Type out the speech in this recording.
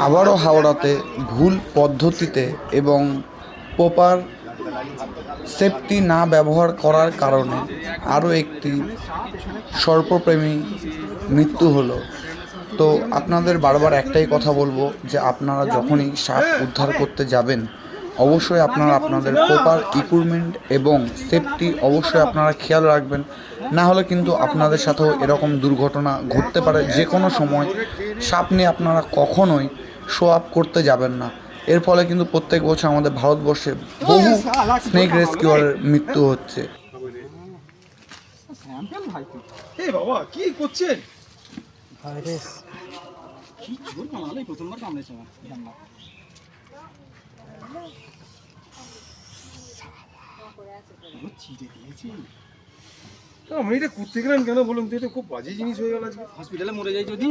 আবারও হাওড়াতে ভুল পদ্ধতিতে এবং প্রপার সেফটি না ব্যবহার করার কারণে আরও একটি সর্পপ্রেমী মৃত্যু হলো। তো আপনাদের বারবার একটাই কথা বলবো যে আপনারা যখনই সাপ উদ্ধার করতে যাবেন অবশ্যই আপনারা আপনাদের প্রপার ইকুইপমেন্ট এবং সেফটি অবশ্যই আপনারা খেয়াল রাখবেন, না হলে কিন্তু আপনাদের সাথেও এরকম দুর্ঘটনা ঘটতে পারে যে কোনো সময়। সাপ নিয়ে আপনারা কখনোই শো আপ করতে যাবেন না, এর ফলে কিন্তু প্রত্যেক বছর আমাদের ভারতবর্ষে বহু স্নেক রেস্কিউয়ারের মৃত্যু হচ্ছে। বাবা কি করছেন? আমি এটা করতে গেলাম কেন বলুন তো? এটা খুব বাজে জিনিস হয়ে গেল। আজকে হসপিটালে মরে যাই যদি।